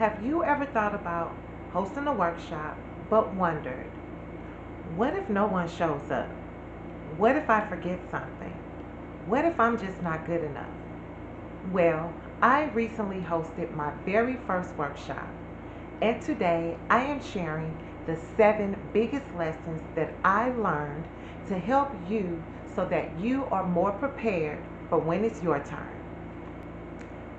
Have you ever thought about hosting a workshop but wondered, what if no one shows up? What if I forget something? What if I'm just not good enough? Well, I recently hosted my very first workshop, and today I am sharing the 7 biggest lessons that I learned to help you so that you are more prepared for when it's your turn.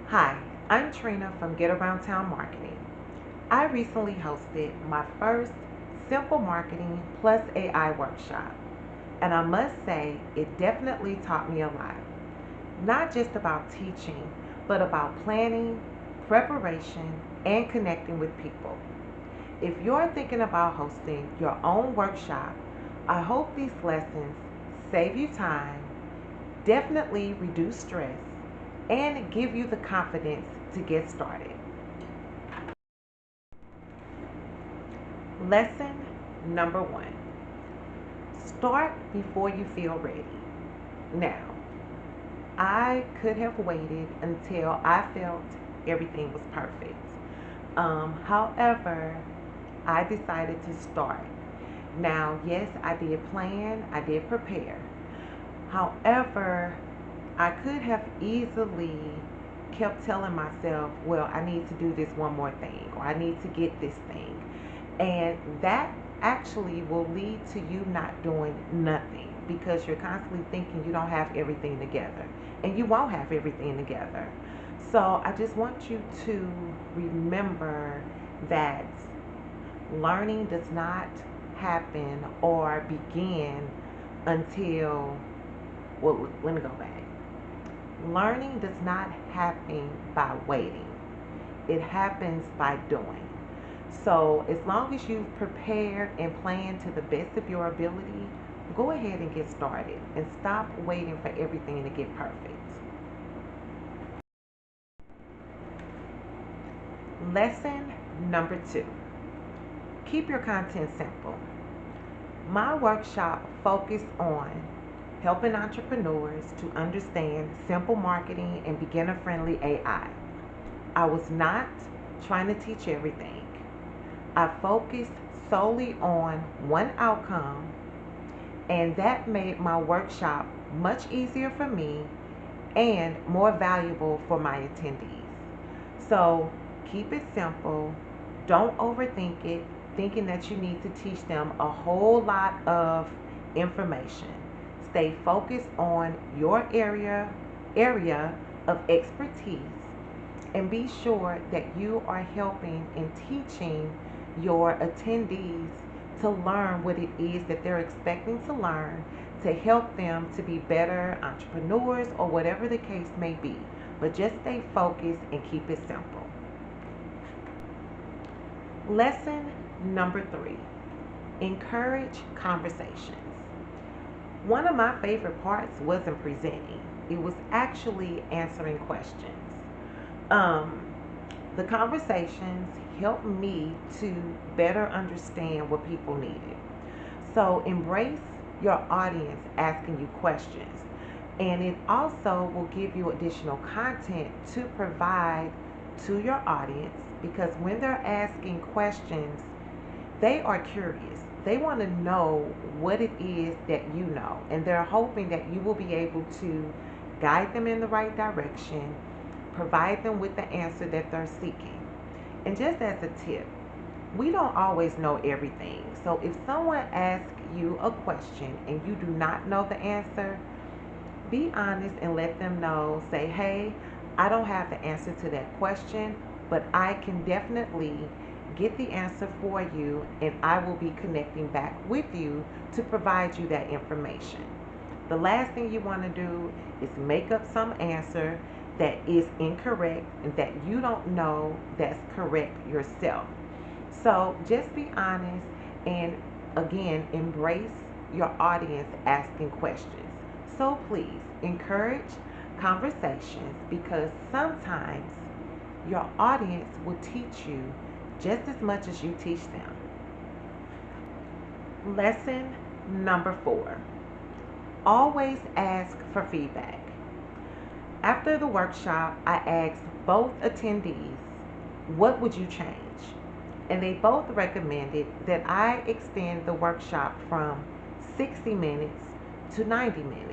Hi, I'm Trina from Get Around Town Marketing. I recently hosted my first Simple Marketing plus AI workshop, and I must say it definitely taught me a lot. Not just about teaching, but about planning, preparation, and connecting with people. If you're thinking about hosting your own workshop, I hope these lessons save you time, definitely reduce stress, and give you the confidence to get started. Lesson number 1: start before you feel ready. Now, I could have waited until I felt everything was perfect. However, I decided to start. Now, yes, I did plan, I did prepare. However, I could have easily kept telling myself, well, I need to do this one more thing, or I need to get this thing. And that actually will lead to you not doing nothing because you're constantly thinking you don't have everything together. And you won't have everything together. So I just want you to remember that learning does not happen or begin until, well, let me go back. Learning does not happen by waiting, it happens by doing. So, as long as you've prepared and planned to the best of your ability, go ahead and get started and stop waiting for everything to get perfect. Lesson number 2: keep your content simple. My workshop focused on helping entrepreneurs to understand simple marketing and beginner friendly AI. I was not trying to teach everything. I focused solely on one outcome, and that made my workshop much easier for me and more valuable for my attendees. So keep it simple, don't overthink it, thinking that you need to teach them a whole lot of information. Stay focused on your area of expertise and be sure that you are helping and teaching your attendees to learn what it is that they're expecting to learn to help them to be better entrepreneurs or whatever the case may be. But just stay focused and keep it simple. Lesson number 3: encourage conversations. One of my favorite parts wasn't presenting, it was actually answering questions. Um, the conversations helped me to better understand what people needed. So embrace your audience asking you questions. And it also will give you additional content to provide to your audience because when they're asking questions, they are curious. They want to know what it is that you know, and they're hoping that you will be able to guide them in the right direction, provide them with the answer that they're seeking. And just as a tip, we don't always know everything. So if someone asks you a question and you do not know the answer, be honest and let them know. Say, hey, I don't have the answer to that question, but I can definitely get the answer for you and I will be connecting back with you to provide you that information. The last thing you want to do is make up some answer that is incorrect and that you don't know that's correct yourself. So just be honest and again embrace your audience asking questions. So please encourage conversations because sometimes your audience will teach you just as much as you teach them. Lesson number 4: always ask for feedback. After the workshop, I asked both attendees What would you change? And they both recommended that I extend the workshop from 60 minutes to 90 minutes.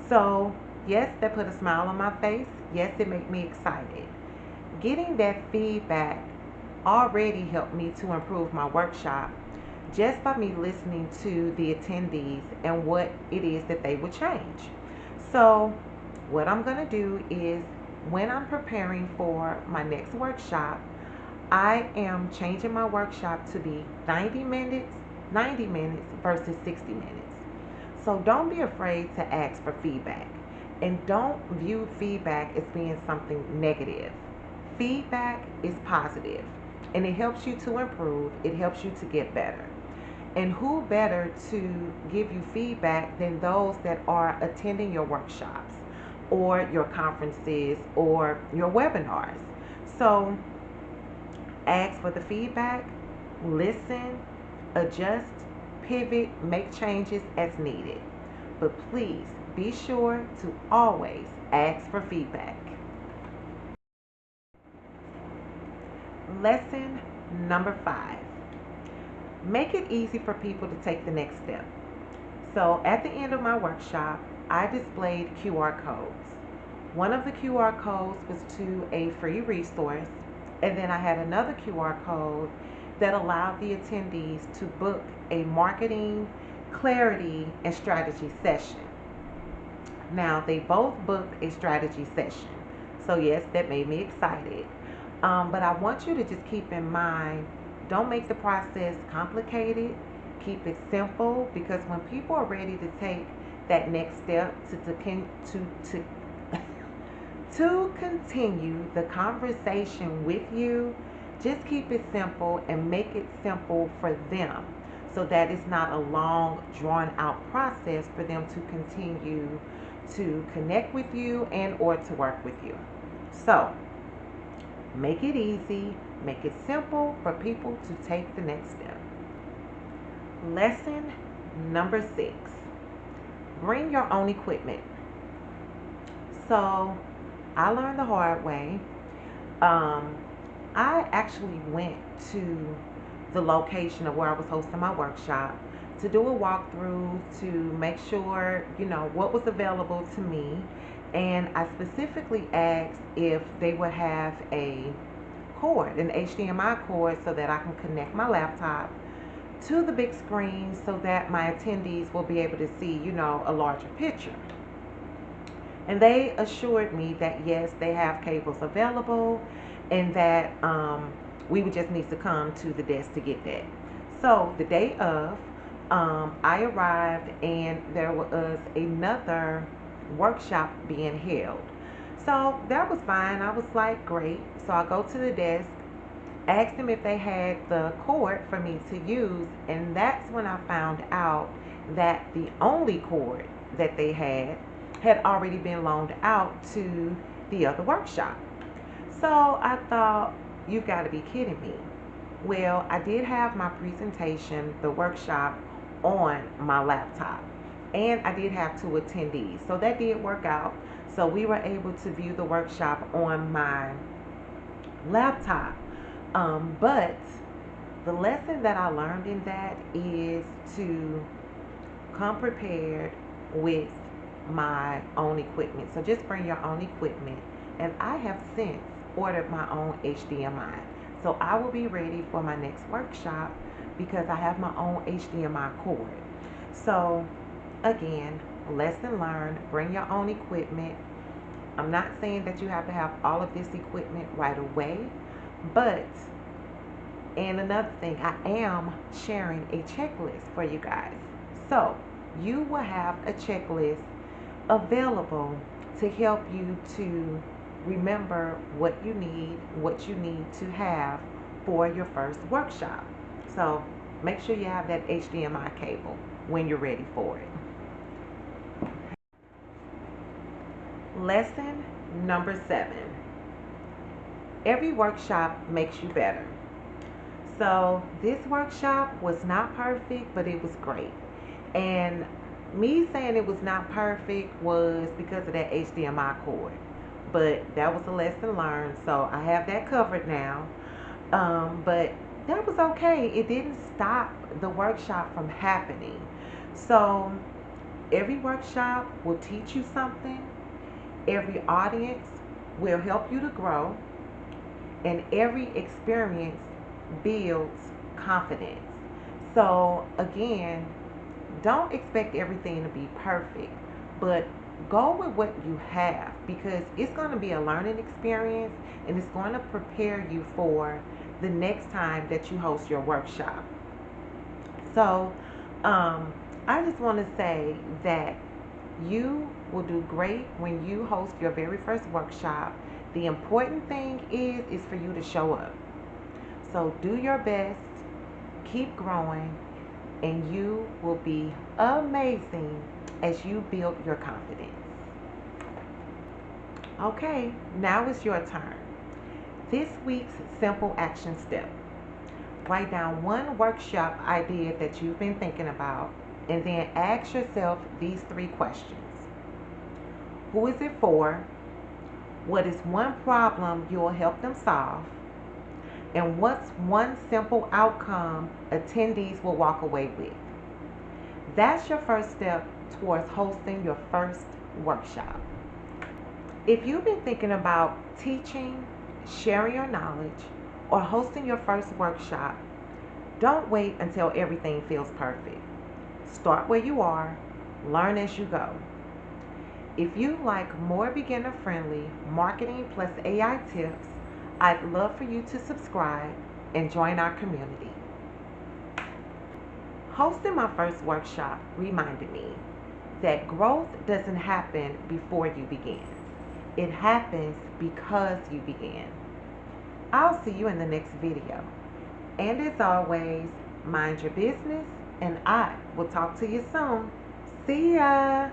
So, yes, that put a smile on my face. Yes, it made me excited. Getting that feedback already helped me to improve my workshop just by me listening to the attendees and what it is that they would change. So, what I'm going to do is when I'm preparing for my next workshop, I am changing my workshop to be 90 minutes versus 60 minutes. So don't be afraid to ask for feedback. And don't view feedback as being something negative. Feedback is positive and it helps you to improve, it helps you to get better. And who better to give you feedback than those that are attending your workshops or your conferences or your webinars? So ask for the feedback, listen, adjust, pivot, make changes as needed. But please be sure to always ask for feedback. Lesson number 5. Make it easy for people to take the next step. So at the end of my workshop, I displayed QR codes. One of the QR codes was to a free resource, and then I had another QR code that allowed the attendees to book a marketing, clarity, and strategy session. Now, they both booked a strategy session. So, yes, that made me excited. But I want you to just keep in mind, don't make the process complicated. Keep it simple, because when people are ready to take that next step to to continue the conversation with you, just keep it simple and make it simple for them, so that it's not a long, drawn out process for them to continue to connect with you and or to work with you. So, make it easy, make it simple for people to take the next step. Lesson number 6. Bring your own equipment. So, I learned the hard way. Um, I actually went to the location of where I was hosting my workshop to do a walkthrough to make sure, what was available to me. And I specifically asked if they would have a cord, an HDMI cord, so that I can connect my laptop to the big screen so that my attendees will be able to see, a larger picture. And they assured me that yes, they have cables available and that we would just need to come to the desk to get that. So the day of, I arrived and there was another workshop being held. So that was fine. I was like, great. So I go to the desk, asked them if they had the cord for me to use, and that's when I found out that the only cord that they had already been loaned out to the other workshop. So I thought, you got to be kidding me. Well, I did have my presentation, the workshop, on my laptop, and I did have 2 attendees. So that did work out. So we were able to view the workshop on my laptop. But the lesson that I learned in that is to come prepared with my own equipment. So just bring your own equipment. And I have since ordered my own HDMI. So I will be ready for my next workshop because I have my own HDMI cord. So again, lesson learned, bring your own equipment. I'm not saying that you have to have all of this equipment right away, but, and another thing, I am sharing a checklist for you guys. So you will have a checklist available to help you to remember what you need to have for your first workshop. So make sure you have that HDMI cable when you're ready for it. Lesson number 7. Every workshop makes you better. So this workshop was not perfect, but it was great. And me saying it was not perfect was because of that HDMI cord. but that was a lesson learned. So I have that covered now. But that was okay. It didn't stop the workshop from happening. So every workshop will teach you something, every audience will help you to grow, and every experience builds confidence. So, again, don't expect everything to be perfect, but go with what you have because it's going to be a learning experience and it's going to prepare you for the next time that you host your workshop. So, um, I just want to say that you will do great when you host your very first workshop. The important thing is for you to show up. So do your best, keep growing, and you will be amazing as you build your confidence. Okay, now it's your turn. This week's simple action step. Write down one workshop idea that you've been thinking about and then ask yourself these three questions. Who is it for? What is one problem you will help them solve? And what's one simple outcome attendees will walk away with? That's your first step towards hosting your first workshop. If you've been thinking about teaching, sharing your knowledge, or hosting your first workshop, don't wait until everything feels perfect. Start where you are, learn as you go. If you like more beginner friendly marketing plus AI tips, I'd love for you to subscribe and join our community. Hosting my first workshop reminded me that growth doesn't happen before you begin, it happens because you begin. I'll see you in the next video. And as always, mind your business, and I will talk to you soon. See ya!